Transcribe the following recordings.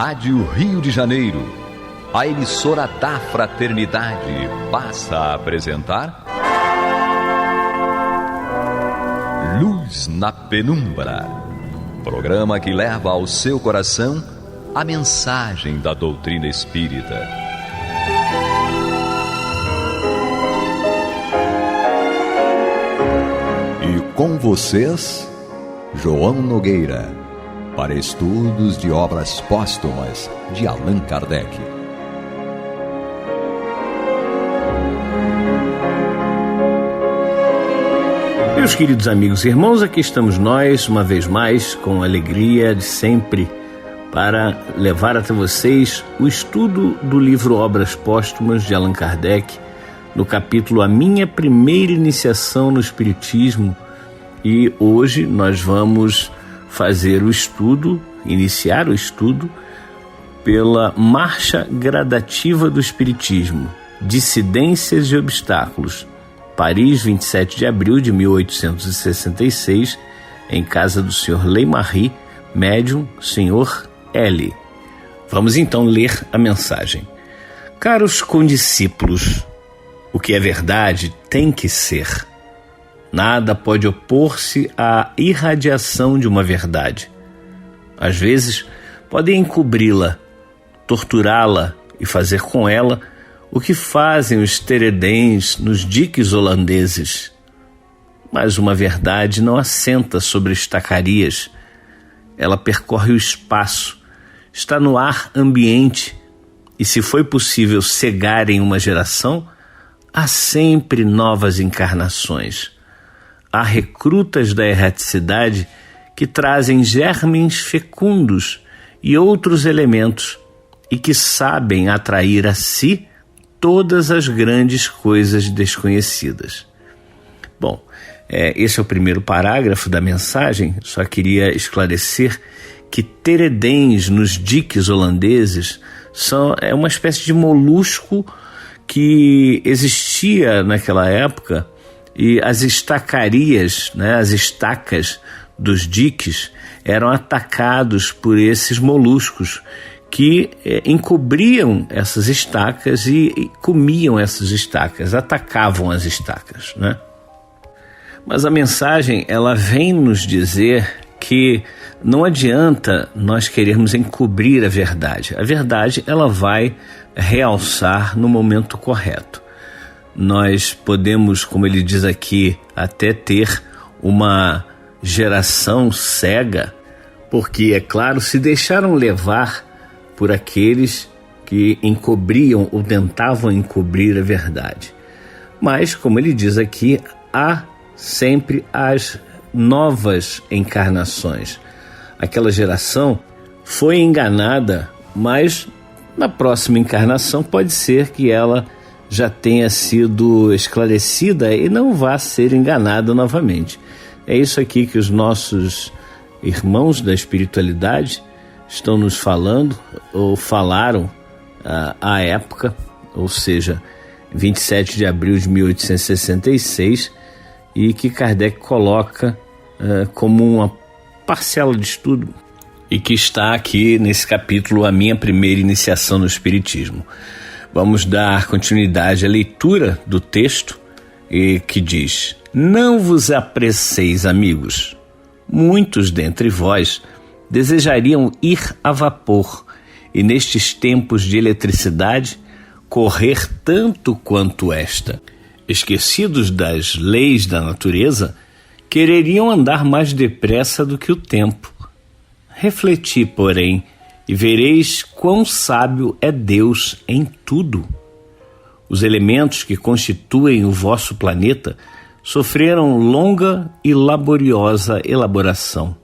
Rádio Rio de Janeiro, a emissora da Fraternidade, passa a apresentar Luz na Penumbra, programa que leva ao seu coração a mensagem da doutrina espírita. E com vocês, João Nogueira, para estudos de obras póstumas de Allan Kardec. Meus queridos amigos e irmãos, aqui estamos nós, uma vez mais, com a alegria de sempre, para levar até vocês o estudo do livro Obras Póstumas de Allan Kardec, no capítulo A Minha Primeira Iniciação no Espiritismo. E hoje nós vamos fazer o estudo, iniciar o estudo, pela Marcha Gradativa do Espiritismo, Dissidências e Obstáculos, Paris, 27 de abril de 1866, em casa do Sr. Leymarie, médium, Sr. L. Vamos então ler a mensagem. Caros condiscípulos, o que é verdade tem que ser. Nada pode opor-se à irradiação de uma verdade. Às vezes, podem encobri-la, torturá-la e fazer com ela o que fazem os teredens nos diques holandeses. Mas uma verdade não assenta sobre estacarias. Ela percorre o espaço, está no ar ambiente, e se foi possível cegar em uma geração, há sempre novas encarnações. Há recrutas da erraticidade que trazem germens fecundos e outros elementos e que sabem atrair a si todas as grandes coisas desconhecidas. Bom, esse é o primeiro parágrafo da mensagem. Só queria esclarecer que teredens nos diques holandeses é uma espécie de molusco que existia naquela época. E as estacarias, as estacas dos diques, eram atacados por esses moluscos que encobriam essas estacas e comiam essas estacas, atacavam as estacas, Mas a mensagem, ela vem nos dizer que não adianta nós querermos encobrir a verdade. A verdade, ela vai realçar no momento correto. Nós podemos, como ele diz aqui, até ter uma geração cega, porque, é claro, se deixaram levar por aqueles que encobriam ou tentavam encobrir a verdade. Mas, como ele diz aqui, há sempre as novas encarnações. Aquela geração foi enganada, mas na próxima encarnação pode ser que ela já tenha sido esclarecida e não vá ser enganada novamente. É isso aqui que os nossos irmãos da espiritualidade estão nos falando, ou falaram à época, ou seja, 27 de abril de 1866, e que Kardec coloca como uma parcela de estudo, e que está aqui nesse capítulo A Minha Primeira Iniciação no Espiritismo. Vamos dar continuidade à leitura do texto, que diz: Não vos apresseis, amigos. Muitos dentre vós desejariam ir a vapor e, nestes tempos de eletricidade, correr tanto quanto esta. Esquecidos das leis da natureza, quereriam andar mais depressa do que o tempo. Refleti, porém, e vereis quão sábio é Deus em tudo. Os elementos que constituem o vosso planeta sofreram longa e laboriosa elaboração.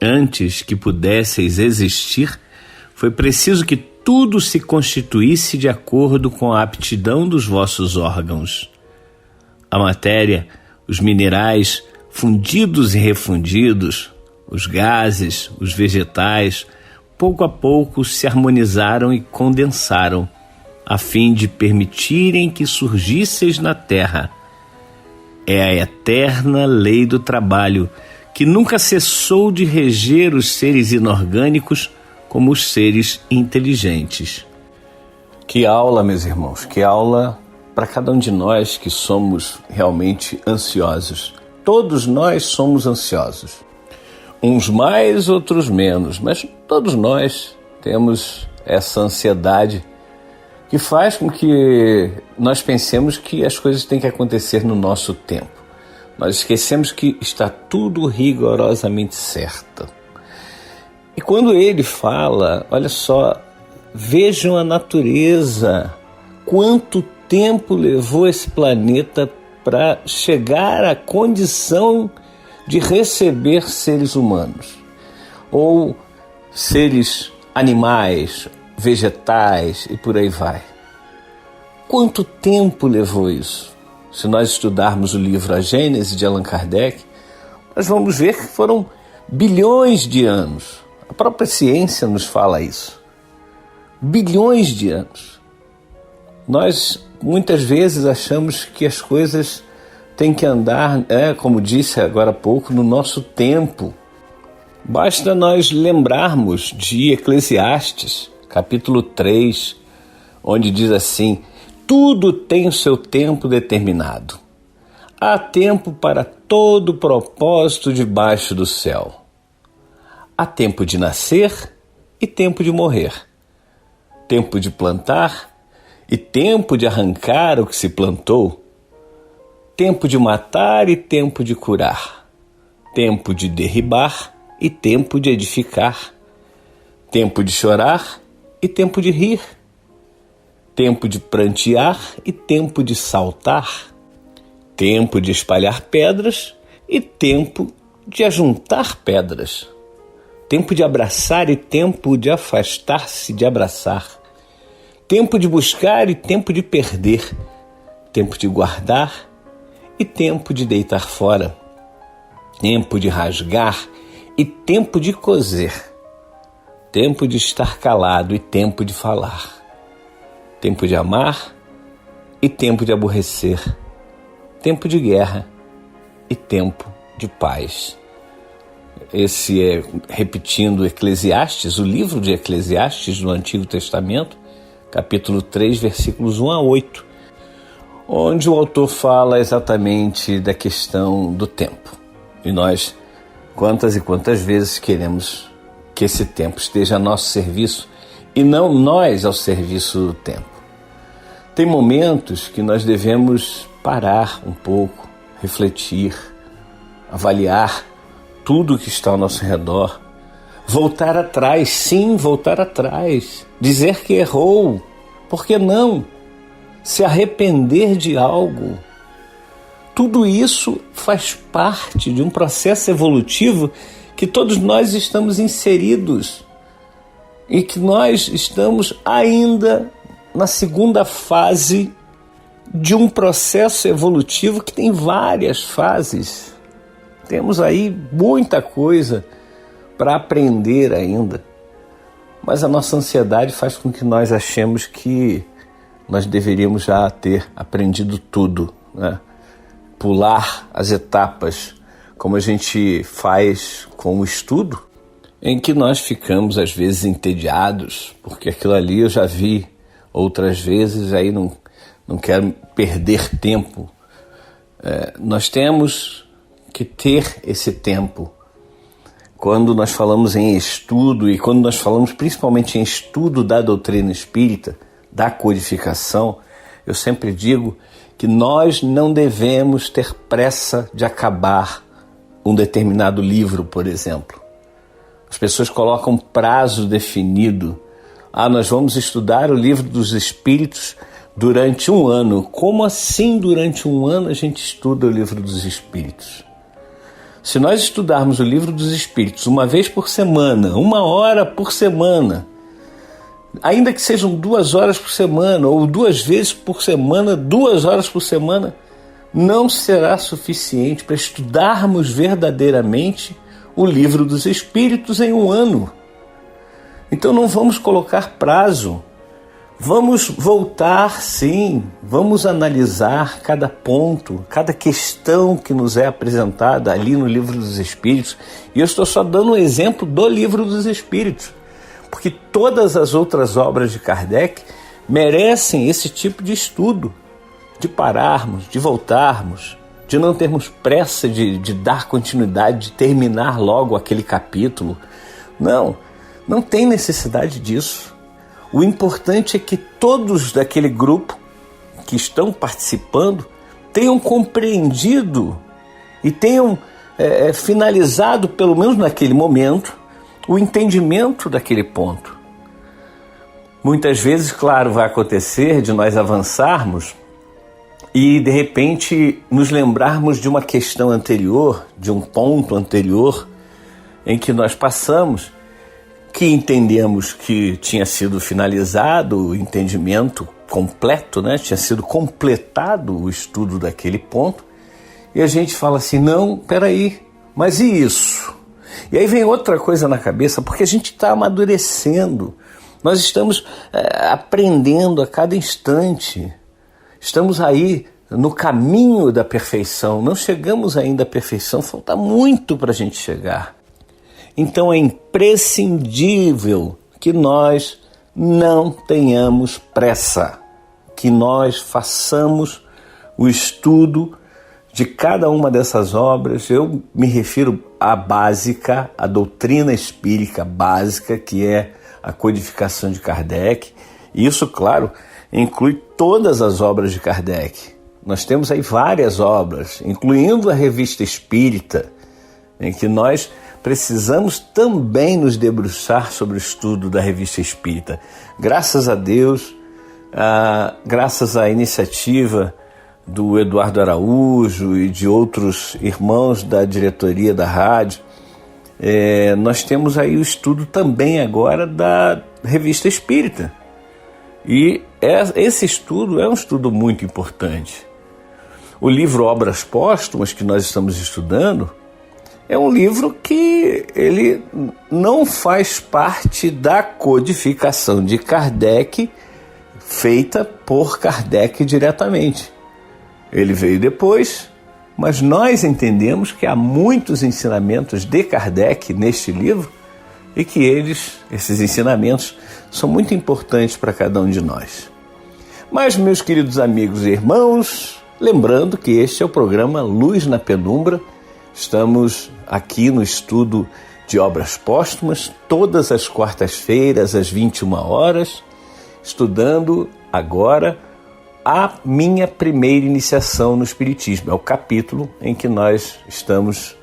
Antes que pudesseis existir, foi preciso que tudo se constituísse de acordo com a aptidão dos vossos órgãos. A matéria, os minerais, fundidos e refundidos, os gases, os vegetais, pouco a pouco se harmonizaram e condensaram, a fim de permitirem que surgisseis na terra. É a eterna lei do trabalho, que nunca cessou de reger os seres inorgânicos como os seres inteligentes. Que aula, meus irmãos, que aula para cada um de nós que somos realmente ansiosos. Todos nós somos ansiosos. Uns mais, outros menos, mas todos nós temos essa ansiedade que faz com que nós pensemos que as coisas têm que acontecer no nosso tempo. Nós esquecemos que está tudo rigorosamente certo. E quando ele fala, olha só, vejam a natureza, quanto tempo levou esse planeta para chegar à condição de receber seres humanos, ou seres animais, vegetais e por aí vai. Quanto tempo levou isso? Se nós estudarmos o livro A Gênese de Allan Kardec, nós vamos ver que foram bilhões de anos. A própria ciência nos fala isso. Bilhões de anos. Nós muitas vezes achamos que as coisas têm que andar, como disse agora há pouco, no nosso tempo. Basta nós lembrarmos de Eclesiastes, capítulo 3, onde diz assim: tudo tem o seu tempo determinado. Há tempo para todo propósito debaixo do céu. Há tempo de nascer e tempo de morrer. Tempo de plantar e tempo de arrancar o que se plantou. Tempo de matar e tempo de curar. Tempo de derribar e tempo de edificar. Tempo de chorar e tempo de rir. Tempo de prantear e tempo de saltar. Tempo de espalhar pedras e tempo de ajuntar pedras. Tempo de abraçar e tempo de afastar-se de abraçar. Tempo de buscar e tempo de perder. Tempo de guardar e tempo de deitar fora. Tempo de rasgar e tempo de coser. Tempo de estar calado e tempo de falar. Tempo de amar e tempo de aborrecer. Tempo de guerra e tempo de paz. Esse é, repetindo Eclesiastes, o livro de Eclesiastes no Antigo Testamento, capítulo 3, versículos 1 a 8, onde o autor fala exatamente da questão do tempo. E nós, quantas e quantas vezes queremos que esse tempo esteja a nosso serviço e não nós ao serviço do tempo. Tem momentos que nós devemos parar um pouco, refletir, avaliar tudo que está ao nosso redor, voltar atrás, sim, voltar atrás, dizer que errou, por que não? Se arrepender de algo. Tudo isso faz parte de um processo evolutivo que todos nós estamos inseridos e que nós estamos ainda na segunda fase de um processo evolutivo que tem várias fases. Temos aí muita coisa para aprender ainda, mas a nossa ansiedade faz com que nós achemos que nós deveríamos já ter aprendido tudo, né? Pular as etapas, como a gente faz com o estudo, em que nós ficamos às vezes entediados, porque aquilo ali eu já vi outras vezes, aí não quero perder tempo. Nós temos que ter esse tempo. Quando nós falamos em estudo, e quando nós falamos principalmente em estudo da doutrina espírita, da codificação, eu sempre digo que nós não devemos ter pressa de acabar um determinado livro, por exemplo. As pessoas colocam prazo definido. Nós vamos estudar o livro dos Espíritos durante 1 ano. Como assim durante 1 ano a gente estuda o livro dos Espíritos? Se nós estudarmos o livro dos Espíritos uma vez por semana, 1 hora por semana, ainda que sejam 2 horas por semana, ou 2 vezes por semana, 2 horas por semana, não será suficiente para estudarmos verdadeiramente o livro dos Espíritos em 1 ano. Então não vamos colocar prazo. Vamos voltar, sim, vamos analisar cada ponto, cada questão que nos é apresentada ali no Livro dos Espíritos. E eu estou só dando um exemplo do Livro dos Espíritos, porque todas as outras obras de Kardec merecem esse tipo de estudo, de pararmos, de voltarmos, de não termos pressa de dar continuidade, de terminar logo aquele capítulo. Não tem necessidade disso. O importante é que todos daquele grupo que estão participando tenham compreendido e tenham finalizado, pelo menos naquele momento, o entendimento daquele ponto. Muitas vezes, claro, vai acontecer de nós avançarmos e, de repente, nos lembrarmos de uma questão anterior, de um ponto anterior em que nós passamos, que entendemos que tinha sido finalizado o entendimento completo, né? Tinha sido completado o estudo daquele ponto, e a gente fala assim, não, peraí, mas e isso? E aí vem outra coisa na cabeça, porque a gente está amadurecendo, nós estamos aprendendo a cada instante, estamos aí no caminho da perfeição, não chegamos ainda à perfeição, falta muito para a gente chegar. Então é imprescindível que nós não tenhamos pressa, que nós façamos o estudo de cada uma dessas obras. Eu me refiro à básica, à doutrina espírita básica, que é a codificação de Kardec. E isso, claro, inclui todas as obras de Kardec. Nós temos aí várias obras, incluindo a Revista Espírita, em que nós precisamos também nos debruçar sobre o estudo da Revista Espírita. Graças a Deus, graças à iniciativa do Eduardo Araújo e de outros irmãos da diretoria da rádio, nós temos aí o estudo também agora da Revista Espírita. E esse estudo é um estudo muito importante. O livro Obras Póstumas, que nós estamos estudando, é um livro que ele não faz parte da codificação de Kardec, feita por Kardec diretamente. Ele veio depois, mas nós entendemos que há muitos ensinamentos de Kardec neste livro e que esses ensinamentos são muito importantes para cada um de nós. Mas, meus queridos amigos e irmãos, lembrando que este é o programa Luz na Penumbra. Estamos aqui no estudo de Obras Póstumas, todas as quartas-feiras, às 21 horas, estudando agora a minha primeira iniciação no Espiritismo. É o capítulo em que nós estamos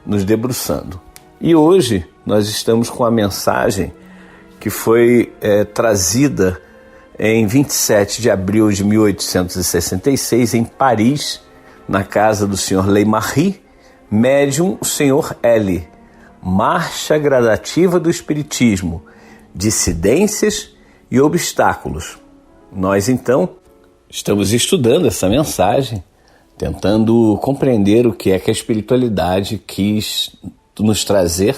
nos debruçando. E hoje nós estamos com a mensagem que foi trazida em 27 de abril de 1866, em Paris, na casa do Sr. Leymarie, médium o Sr. L. Marcha gradativa do Espiritismo, dissidências e obstáculos. Nós, então, estamos estudando essa mensagem, tentando compreender o que é que a espiritualidade quis nos trazer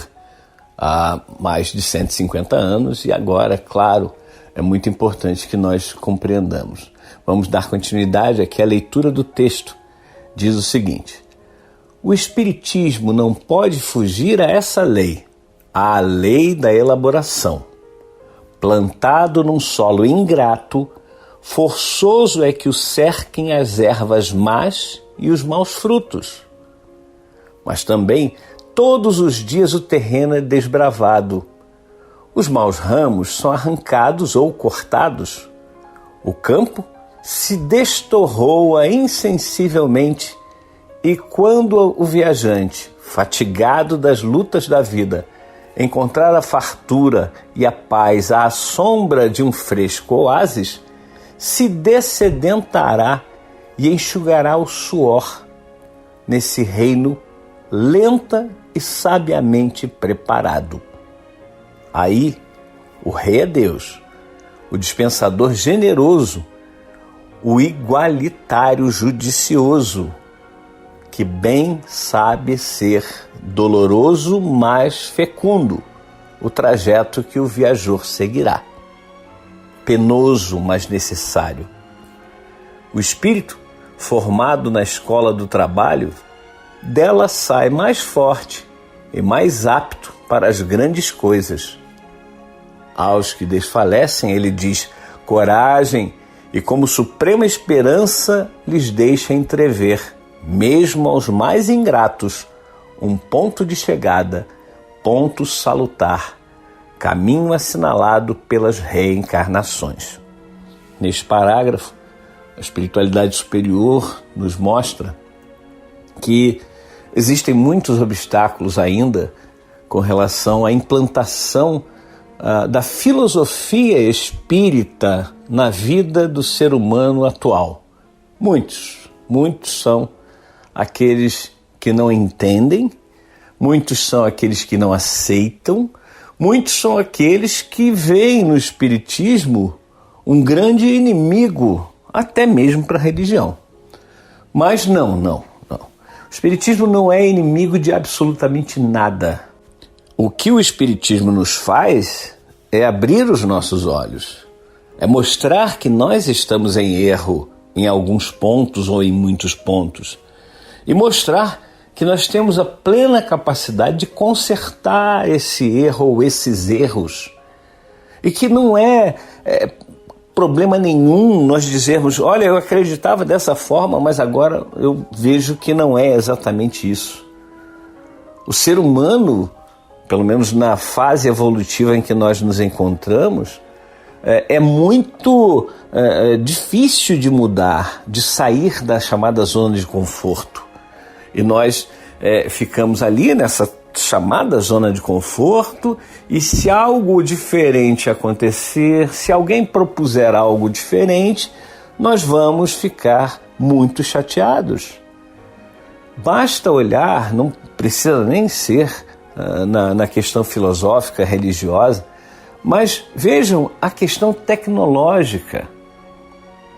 há mais de 150 anos e agora, claro, é muito importante que nós compreendamos. Vamos dar continuidade aqui à leitura do texto. Diz o seguinte: o Espiritismo não pode fugir a essa lei, a lei da elaboração. Plantado num solo ingrato, forçoso é que o cerquem as ervas más e os maus frutos. Mas também, todos os dias o terreno é desbravado. Os maus ramos são arrancados ou cortados. O campo se destorroa insensivelmente e quando o viajante, fatigado das lutas da vida, encontrar a fartura e a paz à sombra de um fresco oásis, se dessedentará e enxugará o suor nesse reino lenta e sabiamente preparado. Aí, o Rei é Deus, o dispensador generoso, o igualitário judicioso, que bem sabe ser doloroso, mas fecundo, o trajeto que o viajor seguirá. Penoso, mas necessário. O espírito, formado na escola do trabalho, dela sai mais forte e mais apto para as grandes coisas. Aos que desfalecem, ele diz coragem, e como suprema esperança lhes deixa entrever, mesmo aos mais ingratos, um ponto de chegada, ponto salutar, caminho assinalado pelas reencarnações. Neste parágrafo, a espiritualidade superior nos mostra que existem muitos obstáculos ainda com relação à implantação da filosofia espírita na vida do ser humano atual. Muitos são aqueles que não entendem, muitos são aqueles que não aceitam, muitos são aqueles que veem no espiritismo um grande inimigo, até mesmo para a religião. Mas não. O espiritismo não é inimigo de absolutamente nada. O que o espiritismo nos faz é abrir os nossos olhos, é mostrar que nós estamos em erro em alguns pontos ou em muitos pontos, e mostrar que nós temos a plena capacidade de consertar esse erro ou esses erros, e que não é problema nenhum nós dizermos, olha, eu acreditava dessa forma, mas agora eu vejo que não é exatamente isso. O ser humano, pelo menos na fase evolutiva em que nós nos encontramos, é muito difícil de mudar, de sair da chamada zona de conforto. E nós ficamos ali nessa chamada zona de conforto, e se algo diferente acontecer, se alguém propuser algo diferente, nós vamos ficar muito chateados. Basta olhar, não precisa nem ser na questão filosófica, religiosa, mas vejam a questão tecnológica.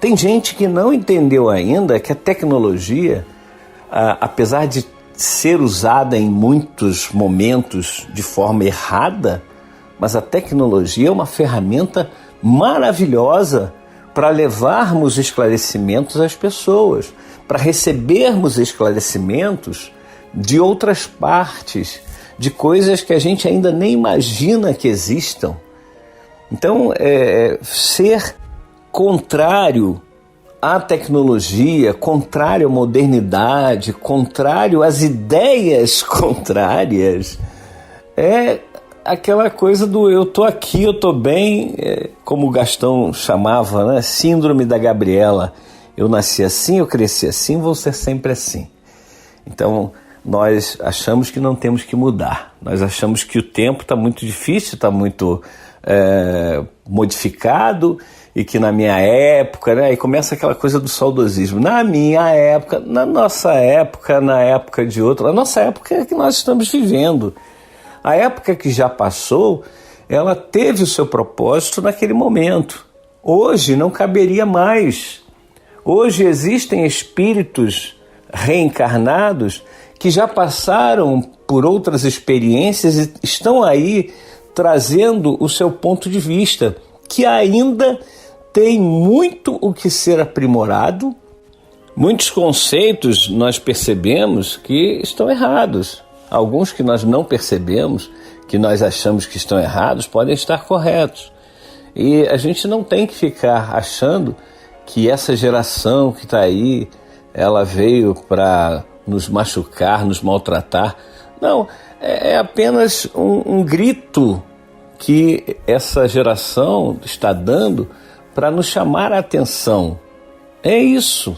Tem gente que não entendeu ainda que a tecnologia, apesar de ser usada em muitos momentos de forma errada, mas a tecnologia é uma ferramenta maravilhosa para levarmos esclarecimentos às pessoas, para recebermos esclarecimentos de outras partes, de coisas que a gente ainda nem imagina que existam. Então, ser contrário à tecnologia, contrário à modernidade, contrário às ideias contrárias, é aquela coisa do eu tô aqui, eu tô bem, como o Gastão chamava, né? Síndrome da Gabriela. Eu nasci assim, eu cresci assim, vou ser sempre assim. Então, nós achamos que não temos que mudar. Nós achamos que o tempo está muito difícil, está muito modificado, e que na minha época, né, e começa aquela coisa do saudosismo. Na minha época, na nossa época, na época de outro, a nossa época é que nós estamos vivendo. A época que já passou, ela teve o seu propósito naquele momento. Hoje não caberia mais. Hoje existem espíritos reencarnados que já passaram por outras experiências e estão aí trazendo o seu ponto de vista, que ainda tem muito o que ser aprimorado. Muitos conceitos nós percebemos que estão errados. Alguns que nós não percebemos, que nós achamos que estão errados, podem estar corretos. E a gente não tem que ficar achando que essa geração que está aí, ela veio para nos machucar, nos maltratar. Não, é apenas um grito que essa geração está dando para nos chamar a atenção. É isso.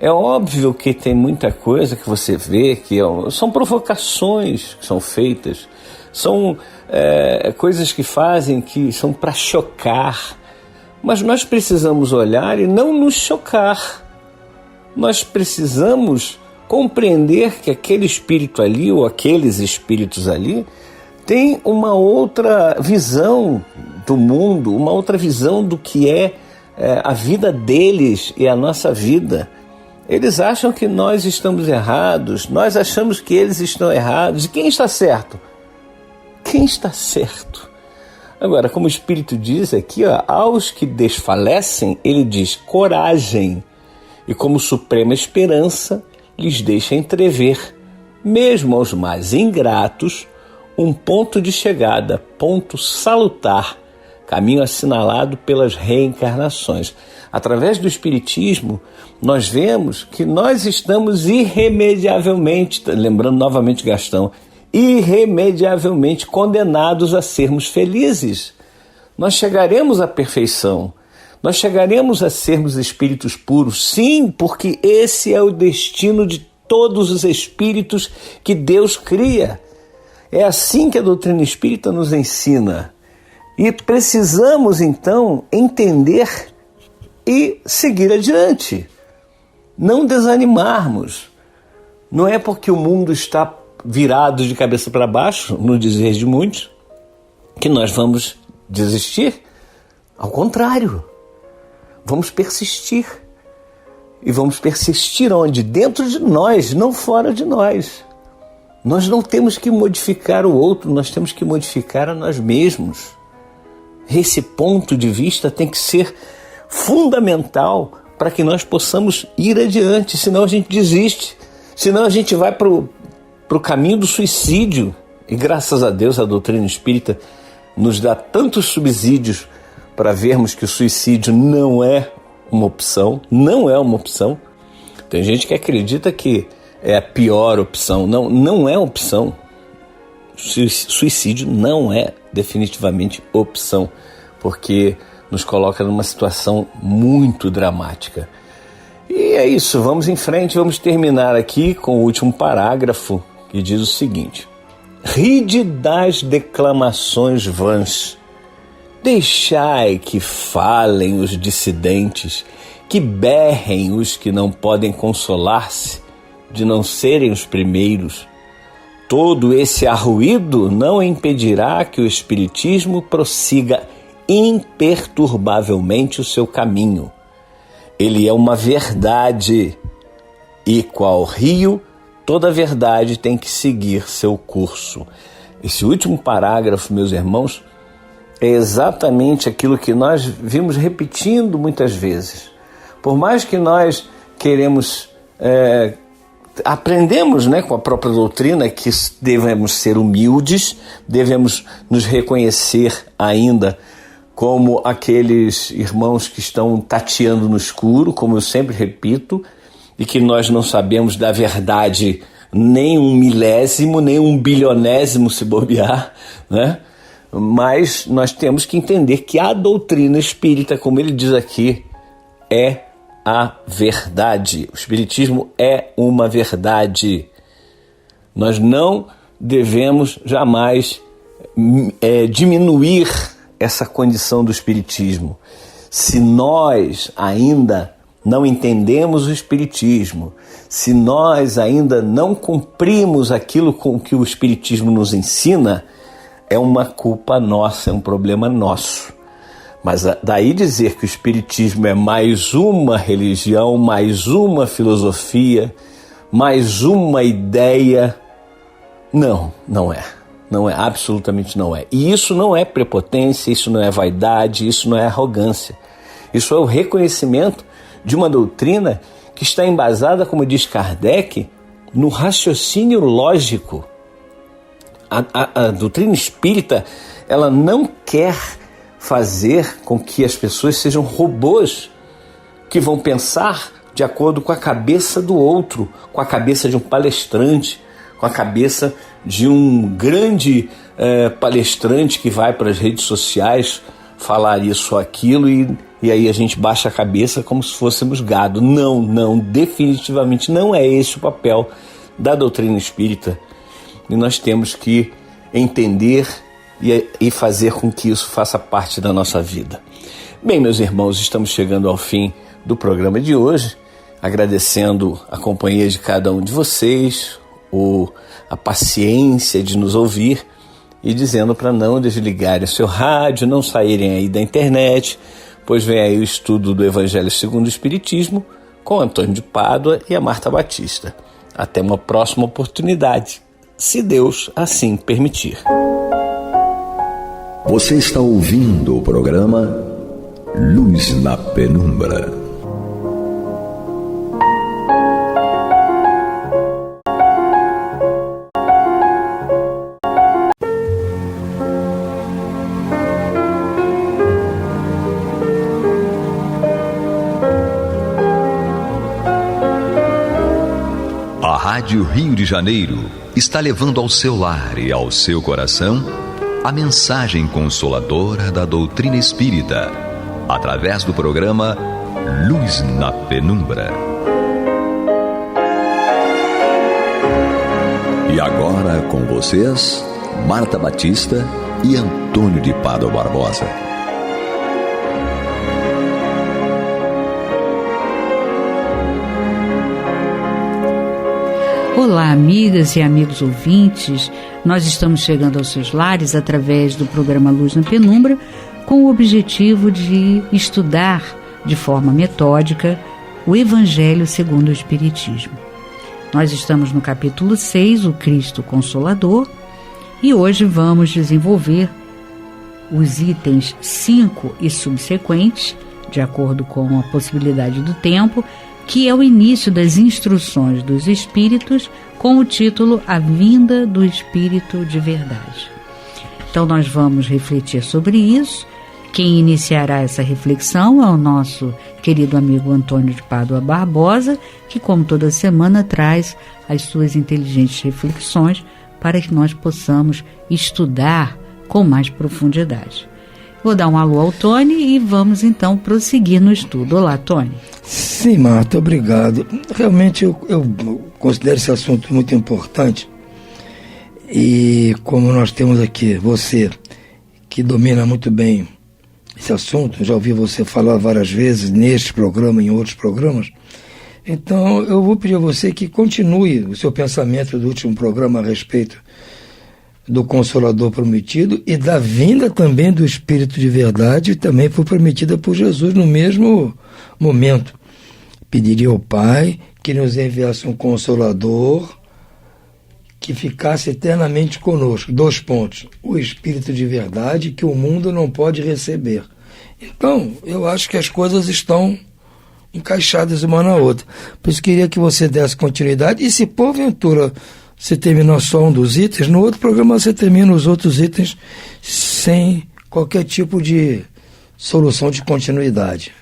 É óbvio que tem muita coisa que você vê que são provocações que são feitas, são coisas que fazem, que são para chocar. Mas nós precisamos olhar e não nos chocar. Nós precisamos compreender que aquele espírito ali, ou aqueles espíritos ali, tem uma outra visão do mundo, uma outra visão do que é a vida deles e a nossa vida. Eles acham que nós estamos errados, nós achamos que eles estão errados. E quem está certo? Quem está certo? Agora, como o Espírito diz aqui, aos que desfalecem, ele diz coragem, e como suprema esperança lhes deixa entrever, mesmo aos mais ingratos, um ponto de chegada, ponto salutar, caminho assinalado pelas reencarnações. Através do Espiritismo, nós vemos que nós estamos irremediavelmente, lembrando novamente Gastão, irremediavelmente condenados a sermos felizes. Nós chegaremos à perfeição, nós chegaremos a sermos espíritos puros, sim, porque esse é o destino de todos os espíritos que Deus cria. É assim que a doutrina espírita nos ensina. E precisamos, então, entender e seguir adiante. Não desanimarmos. Não é porque o mundo está virado de cabeça para baixo, no dizer de muitos, que nós vamos desistir. Ao contrário, vamos persistir. E vamos persistir onde? Dentro de nós, não fora de nós. Nós não temos que modificar o outro, nós temos que modificar a nós mesmos. Esse ponto de vista tem que ser fundamental para que nós possamos ir adiante, senão a gente desiste, senão a gente vai para o caminho do suicídio. E graças a Deus a doutrina espírita nos dá tantos subsídios para vermos que o suicídio não é uma opção, não é uma opção. Tem gente que acredita que é a pior opção. Não, não é opção. Suicídio não é definitivamente opção, porque nos coloca numa situação muito dramática. E é isso, vamos em frente, vamos terminar aqui com o último parágrafo, que diz o seguinte: ride das declamações vãs, deixai que falem os dissidentes, que berrem os que não podem consolar-se de não serem os primeiros. Todo esse arruído não impedirá que o Espiritismo prossiga imperturbavelmente o seu caminho. Ele é uma verdade, e qual rio, toda verdade tem que seguir seu curso. Esse último parágrafo, meus irmãos, é exatamente aquilo que nós vimos repetindo muitas vezes. Por mais que nós aprendemos, com a própria doutrina que devemos ser humildes, devemos nos reconhecer ainda como aqueles irmãos que estão tateando no escuro, como eu sempre repito, e que nós não sabemos da verdade nem um milésimo, nem um bilionésimo se bobear, né? Mas nós temos que entender que a doutrina espírita, como ele diz aqui, é a verdade. O Espiritismo é uma verdade. Nós não devemos jamais diminuir essa condição do Espiritismo. Se nós ainda não entendemos o Espiritismo, se nós ainda não cumprimos aquilo com que o Espiritismo nos ensina, é uma culpa nossa, é um problema nosso. Mas daí dizer que o Espiritismo é mais uma religião, mais uma filosofia, mais uma ideia, não é. Não é, absolutamente não é. E isso não é prepotência, isso não é vaidade, isso não é arrogância. Isso é o reconhecimento de uma doutrina que está embasada, como diz Kardec, no raciocínio lógico. A doutrina espírita, ela não quer fazer com que as pessoas sejam robôs que vão pensar de acordo com a cabeça do outro, com a cabeça de um palestrante, com a cabeça de um grande palestrante que vai para as redes sociais falar isso ou aquilo e aí a gente baixa a cabeça como se fôssemos gado. Não, definitivamente não é esse o papel da doutrina espírita. E nós temos que entender e fazer com que isso faça parte da nossa vida. Bem, meus irmãos, estamos chegando ao fim do programa de hoje, agradecendo a companhia de cada um de vocês, a paciência de nos ouvir e dizendo para não desligarem seu rádio, não saírem aí da internet, pois vem aí o estudo do Evangelho segundo o Espiritismo com Antônio de Pádua e a Marta Batista. Até uma próxima oportunidade, se Deus assim permitir. Você está ouvindo o programa Luz na Penumbra. Rádio Rio de Janeiro está levando ao seu lar e ao seu coração a mensagem consoladora da doutrina espírita, através do programa Luz na Penumbra. E agora com vocês, Marta Batista e Antônio de Pádua Barbosa. Olá, amigas e amigos ouvintes. Nós estamos chegando aos seus lares através do programa Luz na Penumbra, com o objetivo de estudar de forma metódica o Evangelho segundo o Espiritismo. Nós estamos no capítulo 6, o Cristo Consolador, e hoje vamos desenvolver os itens 5 e subsequentes, de acordo com a possibilidade do tempo, que é o início das instruções dos Espíritos, com o título A Vinda do Espírito de Verdade. Então nós vamos refletir sobre isso. Quem iniciará essa reflexão é o nosso querido amigo Antônio de Pádua Barbosa, que como toda semana traz as suas inteligentes reflexões para que nós possamos estudar com mais profundidade. Vou dar um alô ao Tony e vamos então prosseguir no estudo. Olá, Tony. Sim, Marta, obrigado. Realmente eu considero esse assunto muito importante e como nós temos aqui você que domina muito bem esse assunto, já ouvi você falar várias vezes neste programa e em outros programas, então eu vou pedir a você que continue o seu pensamento do último programa a respeito do Consolador prometido e da vinda também do Espírito de Verdade, e também foi prometida por Jesus no mesmo momento. Pediria ao Pai que nos enviasse um Consolador que ficasse eternamente conosco. 2 pontos. O Espírito de Verdade que o mundo não pode receber. Então, eu acho que as coisas estão encaixadas uma na outra. Por isso queria que você desse continuidade, e se porventura você terminar só um dos itens, no outro programa você termina os outros itens sem qualquer tipo de solução de continuidade.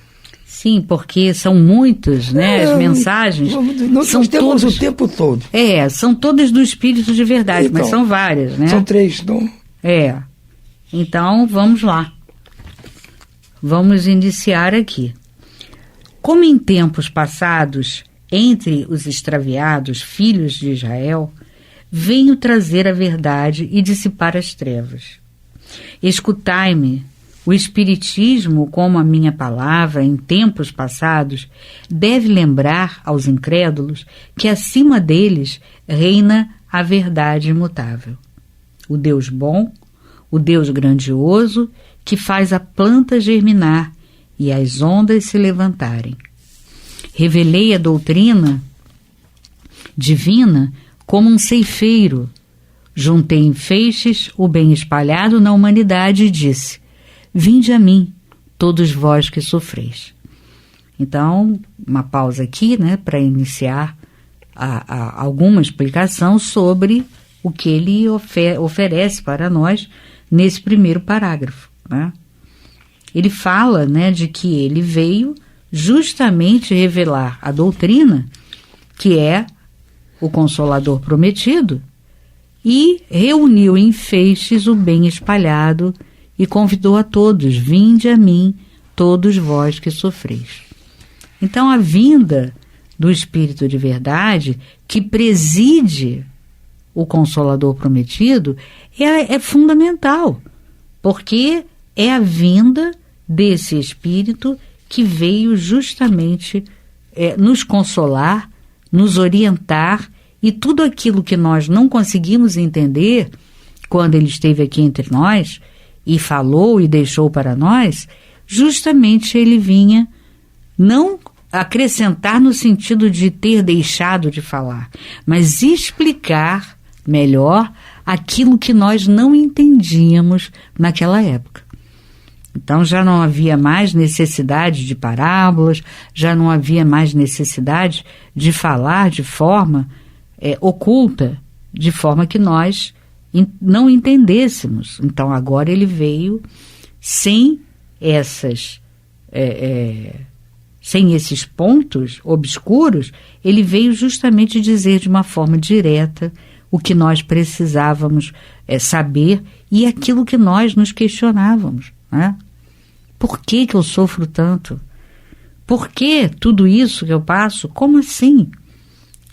Sim, porque são muitos, né? As mensagens. Nós temos o tempo todo. São todas do Espírito de Verdade, então, mas são várias, né? São 3, então. Então, vamos lá. Vamos iniciar aqui. Como em tempos passados, entre os extraviados, filhos de Israel, venho trazer a verdade e dissipar as trevas. Escutai-me, o Espiritismo, como a minha palavra em tempos passados, deve lembrar aos incrédulos que acima deles reina a verdade imutável. O Deus bom, o Deus grandioso, que faz a planta germinar e as ondas se levantarem. Revelei a doutrina divina como um ceifeiro. Juntei em feixes o bem espalhado na humanidade e disse: vinde a mim, todos vós que sofreis. Então, uma pausa aqui, né, para iniciar alguma explicação sobre o que ele oferece para nós nesse primeiro parágrafo, né? Ele fala, né, de que ele veio justamente revelar a doutrina, que é o Consolador prometido, e reuniu em feixes o bem espalhado e convidou a todos: vinde a mim, todos vós que sofreis. Então, a vinda do Espírito de Verdade, que preside o Consolador prometido, é fundamental, porque é a vinda desse Espírito que veio justamente nos consolar, nos orientar, e tudo aquilo que nós não conseguimos entender quando ele esteve aqui entre nós e falou e deixou para nós, justamente ele vinha não acrescentar no sentido de ter deixado de falar, mas explicar melhor aquilo que nós não entendíamos naquela época. Então já não havia mais necessidade de parábolas, já não havia mais necessidade de falar de forma oculta, de forma que nós não entendêssemos. Então agora ele veio sem essas sem esses pontos obscuros, ele veio justamente dizer de uma forma direta o que nós precisávamos saber e aquilo que nós nos questionávamos, né? Por que eu sofro tanto? Por que tudo isso que eu passo? Como assim?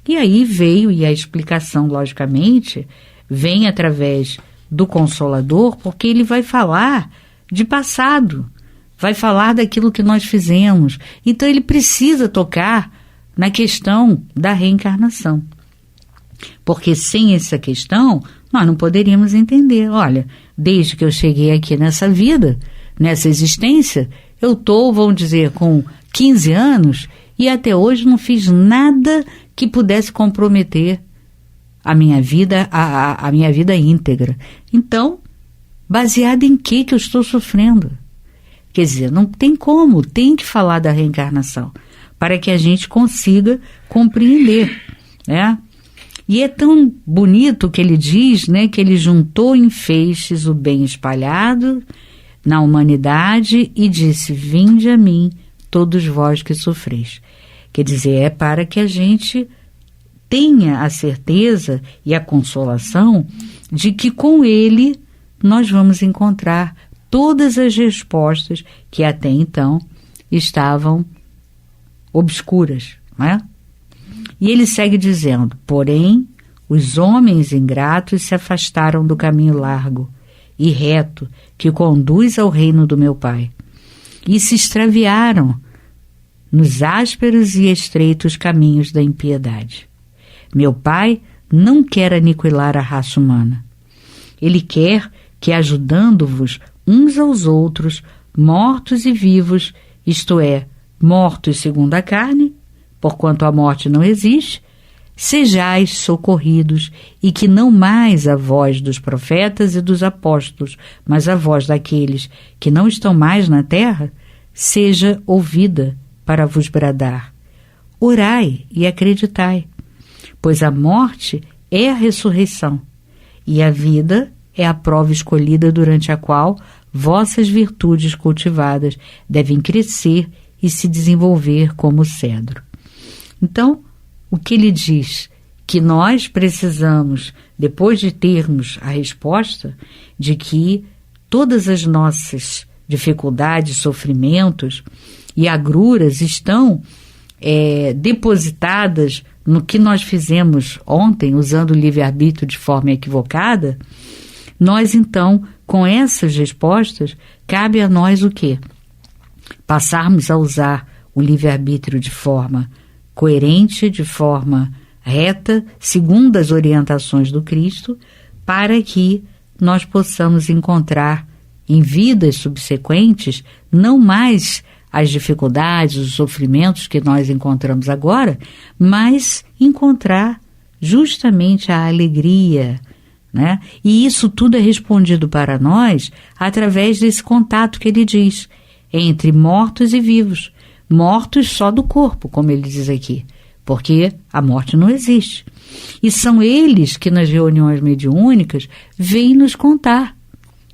E aí veio, e a explicação, logicamente, vem através do Consolador, porque ele vai falar de passado, vai falar daquilo que nós fizemos. Então ele precisa tocar na questão da reencarnação. Porque sem essa questão, nós não poderíamos entender. Olha, desde que eu cheguei aqui nessa vida, nessa existência, eu estou, vamos dizer, com 15 anos e até hoje não fiz nada que pudesse comprometer a minha vida, a minha vida íntegra. Então, baseado em que eu estou sofrendo? Quer dizer, não tem como, tem que falar da reencarnação para que a gente consiga compreender, né? E é tão bonito que ele diz, né, que ele juntou em feixes o bem espalhado na humanidade e disse: vinde a mim, todos vós que sofreis. Quer dizer, é para que a gente tenha a certeza e a consolação de que com ele nós vamos encontrar todas as respostas que até então estavam obscuras, né? E ele segue dizendo: porém, os homens ingratos se afastaram do caminho largo e reto que conduz ao reino do meu Pai, e se extraviaram nos ásperos e estreitos caminhos da impiedade. Meu Pai não quer aniquilar a raça humana. Ele quer que, ajudando-vos uns aos outros, mortos e vivos, isto é, mortos segundo a carne, porquanto a morte não existe, sejais socorridos, e que não mais a voz dos profetas e dos apóstolos, mas a voz daqueles que não estão mais na terra, seja ouvida para vos bradar: orai e acreditai, pois a morte é a ressurreição, e a vida é a prova escolhida durante a qual vossas virtudes cultivadas devem crescer e se desenvolver como o cedro. Então, o que ele diz? Que nós precisamos, depois de termos a resposta de que todas as nossas dificuldades, sofrimentos e agruras estão depositadas no que nós fizemos ontem, usando o livre-arbítrio de forma equivocada, nós então, com essas respostas, cabe a nós o quê? Passarmos a usar o livre-arbítrio de forma coerente, de forma reta, segundo as orientações do Cristo, para que nós possamos encontrar em vidas subsequentes não mais as dificuldades, os sofrimentos que nós encontramos agora, mas encontrar justamente a alegria, né? E isso tudo é respondido para nós através desse contato que ele diz, entre mortos e vivos. Mortos só do corpo, como ele diz aqui, porque a morte não existe. E são eles que nas reuniões mediúnicas vêm nos contar,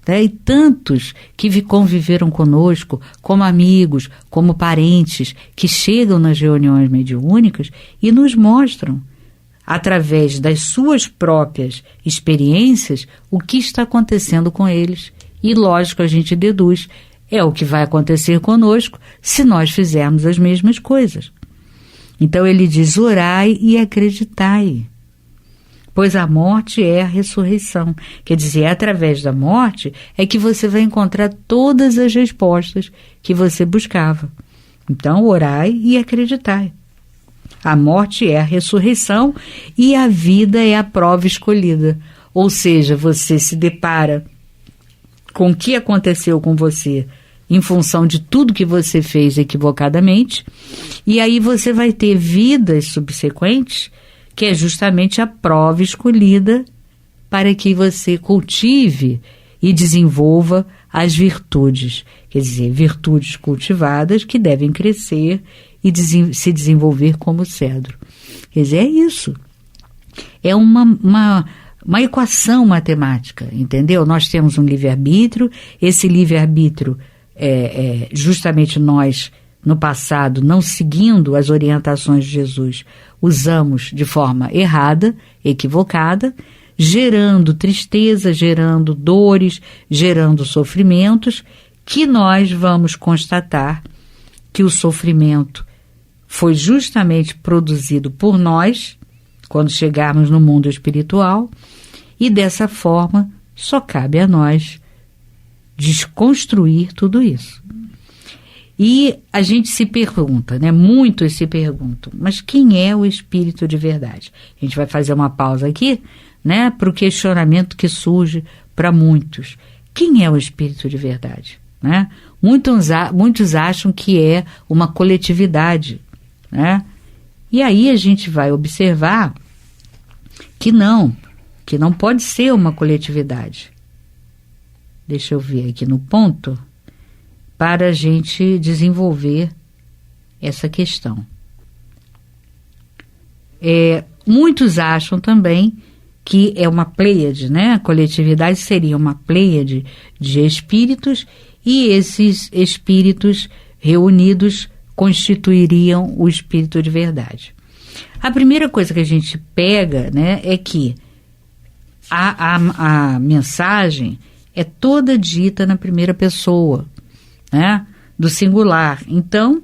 né? E tantos que conviveram conosco, como amigos, como parentes, que chegam nas reuniões mediúnicas e nos mostram, através das suas próprias experiências, o que está acontecendo com eles. E, lógico, a gente deduz: é o que vai acontecer conosco se nós fizermos as mesmas coisas. Então ele diz: orai e acreditai, pois a morte é a ressurreição. Quer dizer, através da morte é que você vai encontrar todas as respostas que você buscava. Então, orai e acreditai. A morte é a ressurreição e a vida é a prova escolhida. Ou seja, você se depara com o que aconteceu com você em função de tudo que você fez equivocadamente, e aí você vai ter vidas subsequentes, que é justamente a prova escolhida para que você cultive e desenvolva as virtudes. Quer dizer, virtudes cultivadas que devem crescer e se desenvolver como cedro. Quer dizer, é isso. É uma equação matemática, entendeu? Nós temos um livre-arbítrio, esse livre-arbítrio justamente nós no passado, não seguindo as orientações de Jesus, usamos de forma errada, equivocada, gerando tristeza, gerando dores, gerando sofrimentos, que nós vamos constatar que o sofrimento foi justamente produzido por nós, quando chegarmos no mundo espiritual, e dessa forma só cabe a nós desconstruir tudo isso. E a gente se pergunta, né? Muitos se perguntam, mas quem é o espírito de verdade? A gente vai fazer uma pausa aqui, né? Para o questionamento que surge para muitos. Quem é o espírito de verdade? Né? Muitos acham que é uma coletividade, né? E aí a gente vai observar que não pode ser uma coletividade. Deixa eu ver aqui no ponto, para a gente desenvolver essa questão. Muitos acham também que é uma pleiade, né? A coletividade seria uma pleiade de espíritos, e esses espíritos reunidos constituiriam o espírito de verdade. A primeira coisa que a gente pega, né, é que a mensagem é toda dita na primeira pessoa, né, do singular. Então,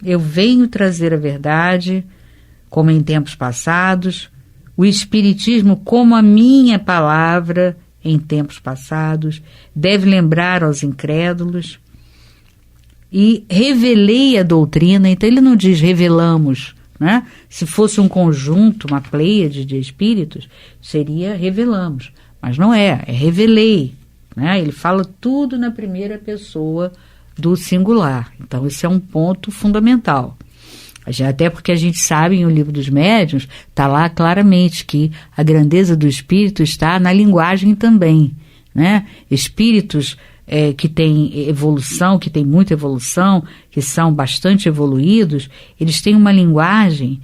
eu venho trazer a verdade, como em tempos passados, o Espiritismo como a minha palavra em tempos passados, deve lembrar aos incrédulos, e revelei a doutrina. Então ele não diz revelamos, né? Se fosse um conjunto, uma pleiade de espíritos, seria revelamos, mas não é revelei, né? Ele fala tudo na primeira pessoa do singular. Então esse é um ponto fundamental. Até porque a gente sabe, em O Livro dos Médiuns, está lá claramente que a grandeza do espírito está na linguagem também, né? Espíritos que têm evolução, que têm muita evolução, que são bastante evoluídos, eles têm uma linguagem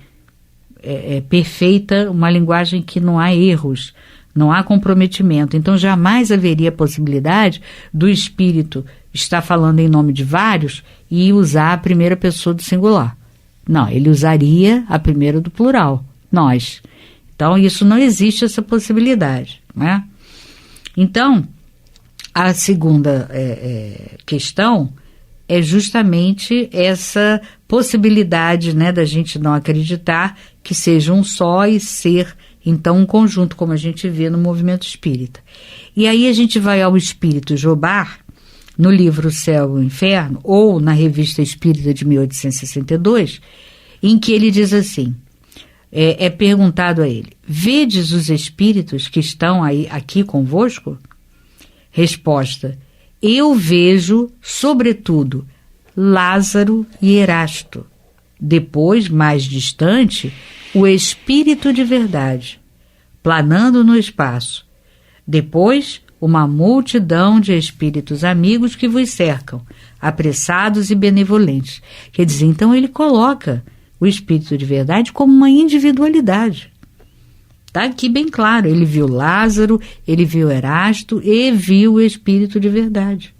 perfeita, uma linguagem que não há erros, não há comprometimento. Então jamais haveria possibilidade do espírito estar falando em nome de vários e usar a primeira pessoa do singular. Não, ele usaria a primeira do plural, nós. Então, isso não existe, essa possibilidade, né? Então, a segunda questão é justamente essa possibilidade, né, da gente não acreditar que seja um só e ser, então, um conjunto, como a gente vê no movimento espírita. E aí a gente vai ao Espírito Jobar, no livro O Céu e o Inferno, ou na Revista Espírita de 1862, em que ele diz assim, é perguntado a ele, vedes os espíritos que estão aqui convosco? Resposta, eu vejo, sobretudo, Lázaro e Erasto. Depois, mais distante, o Espírito de verdade, planando no espaço. Depois, uma multidão de espíritos amigos que vos cercam, apressados e benevolentes. Quer dizer, então ele coloca o espírito de verdade como uma individualidade. Está aqui bem claro, ele viu Lázaro, ele viu Erasto e viu o espírito de verdade.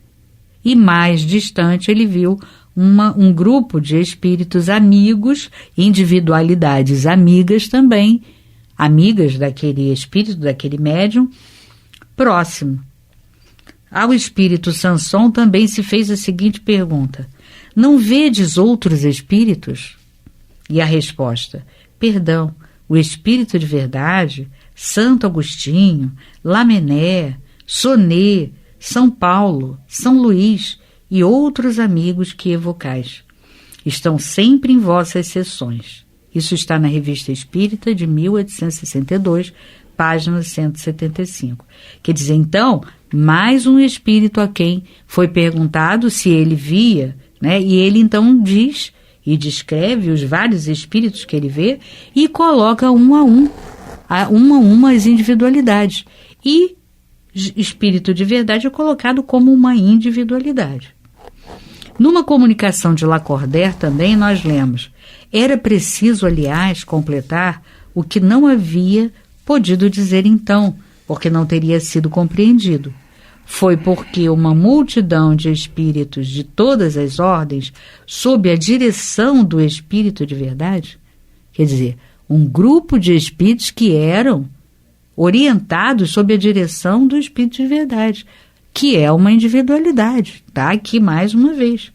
E mais distante ele viu um grupo de espíritos amigos, individualidades amigas também, amigas daquele espírito, daquele médium, próximo. Ao espírito Sanson também se fez a seguinte pergunta, não vedes outros espíritos? E a resposta, perdão, o espírito de verdade, Santo Agostinho, Lamennais, Sonnet, São Paulo, São Luís e outros amigos que evocais, estão sempre em vossas sessões. Isso está na Revista Espírita de 1862, página 175. Quer dizer, então, mais um espírito a quem foi perguntado se ele via, né? E ele então diz e descreve os vários espíritos que ele vê e coloca um a uma as individualidades. E espírito de verdade é colocado como uma individualidade. Numa comunicação de Lacordaire também nós lemos, era preciso, aliás, completar o que não havia podido dizer então, porque não teria sido compreendido. foi porque uma multidão de espíritos de todas as ordens, sob a direção do Espírito de verdade, quer dizer, um grupo de espíritos que eram orientados sob a direção do Espírito de verdade, que é uma individualidade, tá? Aqui mais uma vez.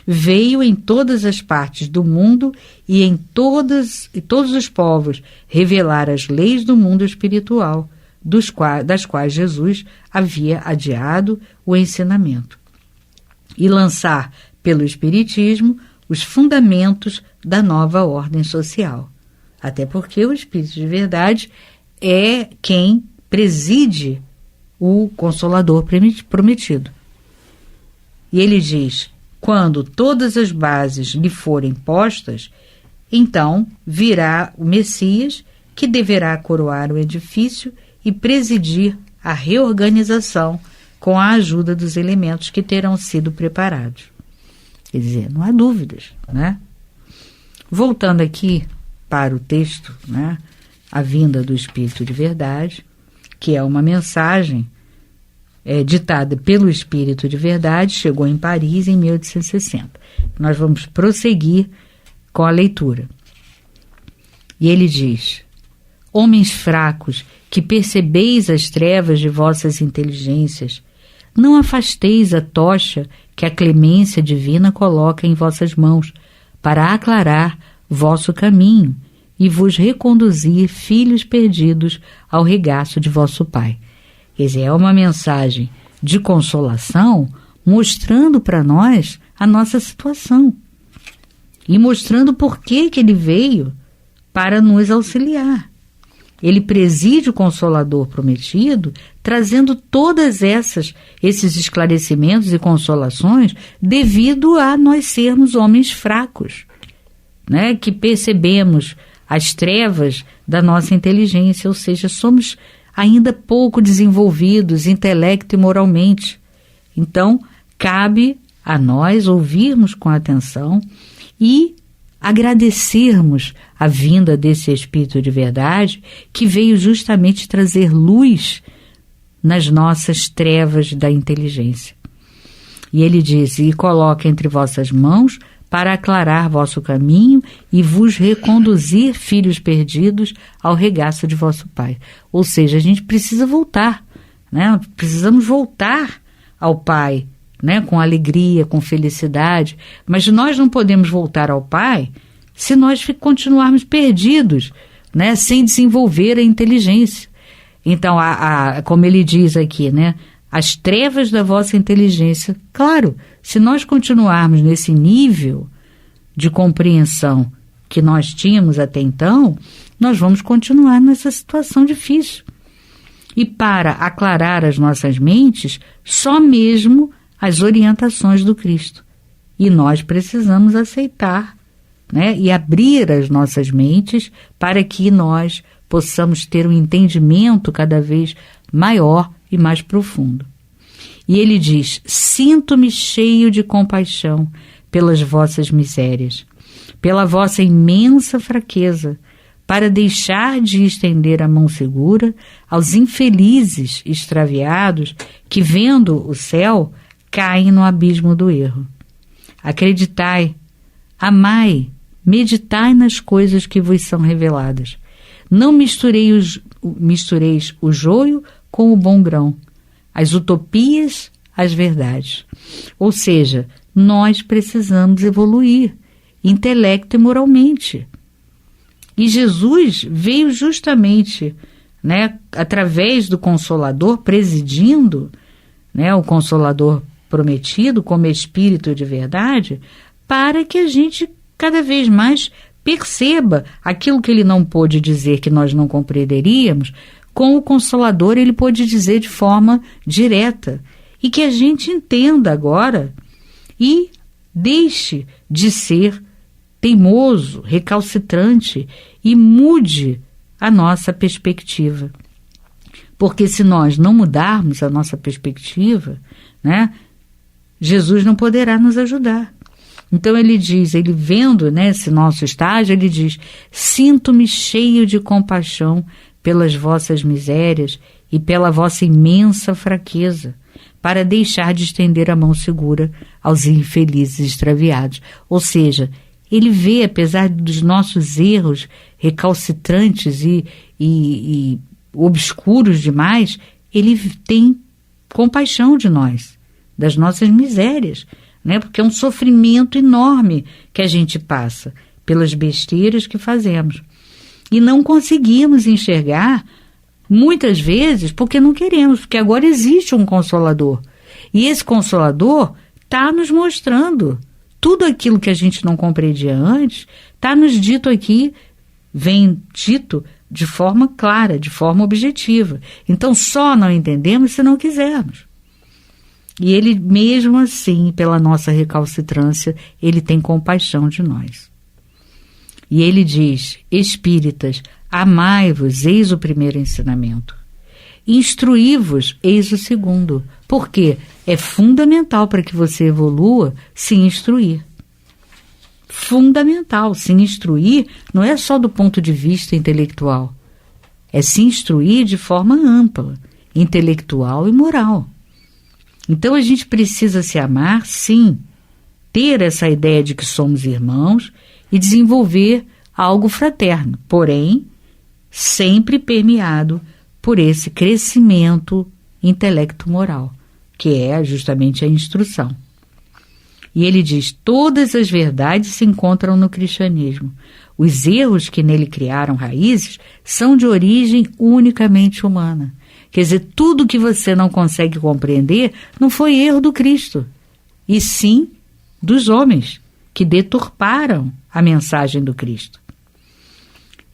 Veio em todas as partes do mundo e em todos os povos revelar as leis do mundo espiritual, das quais Jesus havia adiado o ensinamento, e lançar pelo Espiritismo os fundamentos da nova ordem social. Até porque o Espírito de verdade é quem preside o Consolador prometido. E ele diz: quando todas as bases lhe forem postas, então virá o Messias, que deverá coroar o edifício e presidir a reorganização com a ajuda dos elementos que terão sido preparados. Quer dizer, não há dúvidas, né? Voltando aqui para o texto, né? A vinda do Espírito de verdade, que é uma mensagem ditada pelo Espírito de verdade, chegou em Paris em 1860. Nós vamos prosseguir com a leitura. E ele diz: homens fracos, que percebeis as trevas de vossas inteligências, não afasteis a tocha que a clemência divina coloca em vossas mãos, para aclarar vosso caminho e vos reconduzir, filhos perdidos, ao regaço de vosso Pai. Quer dizer, é uma mensagem de consolação, mostrando para nós a nossa situação e mostrando por que ele veio para nos auxiliar. Ele preside o Consolador prometido, trazendo todas esses esclarecimentos e consolações devido a nós sermos homens fracos, né? Que percebemos as trevas da nossa inteligência, ou seja, somos ainda pouco desenvolvidos intelecto e moralmente. Então, cabe a nós ouvirmos com atenção e agradecermos a vinda desse Espírito de verdade, que veio justamente trazer luz nas nossas trevas da inteligência. E ele diz: e coloca entre vossas mãos para aclarar vosso caminho e vos reconduzir, filhos perdidos, ao regaço de vosso Pai. Ou seja, a gente precisa voltar, né? Precisamos voltar ao Pai, né? Com alegria, com felicidade, mas nós não podemos voltar ao Pai se nós continuarmos perdidos, né? Sem desenvolver a inteligência. Então, como ele diz aqui, né? As trevas da vossa inteligência. Claro, se nós continuarmos nesse nível de compreensão que nós tínhamos até então, nós vamos continuar nessa situação difícil. E para aclarar as nossas mentes, só mesmo as orientações do Cristo. E nós precisamos aceitar, né, e abrir as nossas mentes para que nós possamos ter um entendimento cada vez maior e mais profundo. E ele diz: sinto-me cheio de compaixão pelas vossas misérias, pela vossa imensa fraqueza, para deixar de estender a mão segura aos infelizes extraviados que, vendo o céu, caem no abismo do erro. Acreditai, amai, meditai nas coisas que vos são reveladas. Não mistureis o joio com o bom grão, as utopias, as verdades. Ou seja, nós precisamos evoluir, intelecto e moralmente. E Jesus veio justamente, né, através do Consolador, presidindo, né, o Consolador prometido como Espírito de verdade, para que a gente cada vez mais perceba aquilo que ele não pôde dizer, que nós não compreenderíamos. Com o Consolador ele pôde dizer de forma direta, e que a gente entenda agora e deixe de ser teimoso, recalcitrante e mude a nossa perspectiva. Porque se nós não mudarmos a nossa perspectiva, né, Jesus não poderá nos ajudar. Então ele diz, ele vendo, né, esse nosso estágio, ele diz: sinto-me cheio de compaixão pelas vossas misérias e pela vossa imensa fraqueza, para deixar de estender a mão segura aos infelizes extraviados. Ou seja, ele vê, apesar dos nossos erros recalcitrantes e obscuros demais, ele tem compaixão de nós, das nossas misérias, né? Porque é um sofrimento enorme que a gente passa pelas besteiras que fazemos. E não conseguimos enxergar, muitas vezes, porque não queremos, porque agora existe um Consolador. E esse Consolador está nos mostrando tudo aquilo que a gente não compreendia antes, está nos dito aqui, vem dito de forma clara, de forma objetiva. Então, só não entendemos se não quisermos. E ele, mesmo assim, pela nossa recalcitrância, ele tem compaixão de nós. E ele diz: espíritas, amai-vos, eis o primeiro ensinamento. Instruí-vos, eis o segundo. Porque é fundamental para que você evolua se instruir. Fundamental. Se instruir não é só do ponto de vista intelectual. É se instruir de forma ampla, intelectual e moral. Então a gente precisa se amar, sim, ter essa ideia de que somos irmãos e desenvolver algo fraterno, porém, sempre permeado por esse crescimento intelecto-moral, que é justamente a instrução. E ele diz: todas as verdades se encontram no cristianismo. Os erros que nele criaram raízes são de origem unicamente humana. Quer dizer, tudo que você não consegue compreender não foi erro do Cristo, e sim dos homens que deturparam a mensagem do Cristo.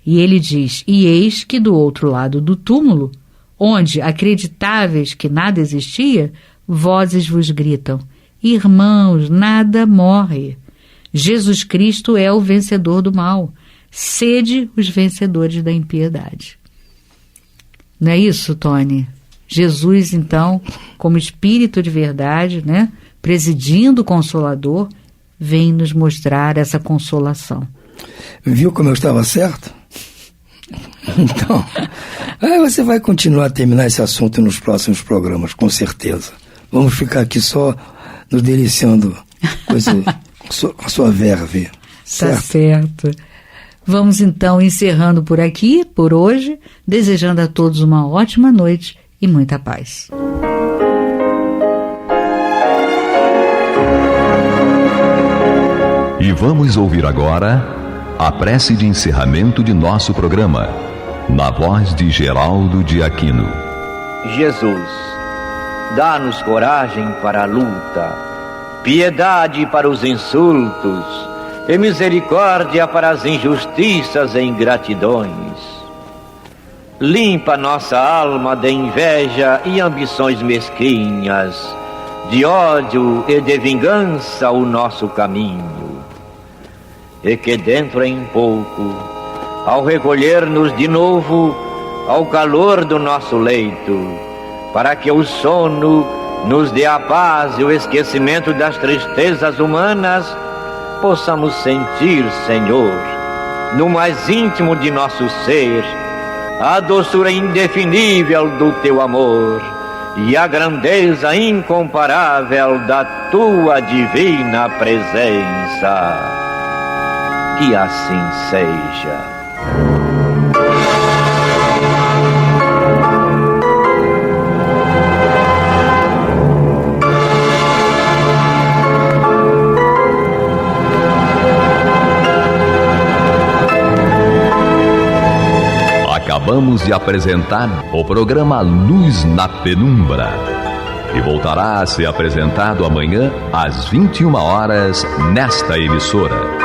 E ele diz: e eis que do outro lado do túmulo, onde acreditáveis que nada existia, vozes vos gritam: irmãos, nada morre. Jesus Cristo é o vencedor do mal. Sede os vencedores da impiedade. Não é isso, Tony? Jesus, então, como Espírito de verdade, né, presidindo o Consolador, vem nos mostrar essa consolação. Viu como eu estava certo? Então, aí você vai continuar a terminar esse assunto nos próximos programas, com certeza. Vamos ficar aqui só nos deliciando com a sua verve. Certo? Tá certo. Vamos então encerrando por aqui, por hoje, desejando a todos uma ótima noite e muita paz. E vamos ouvir agora a prece de encerramento de nosso programa, na voz de Geraldo de Aquino. Jesus, dá-nos coragem para a luta, piedade para os insultos e misericórdia para as injustiças e ingratidões. Limpa nossa alma de inveja e ambições mesquinhas, de ódio e de vingança o nosso caminho. E que dentro em pouco, ao recolher-nos de novo ao calor do nosso leito, para que o sono nos dê a paz e o esquecimento das tristezas humanas, possamos sentir, Senhor, no mais íntimo de nosso ser, a doçura indefinível do Teu amor e a grandeza incomparável da Tua divina presença. Que assim seja. Acabamos de apresentar o programa Luz na Penumbra, que voltará a ser apresentado amanhã às 21 horas nesta emissora.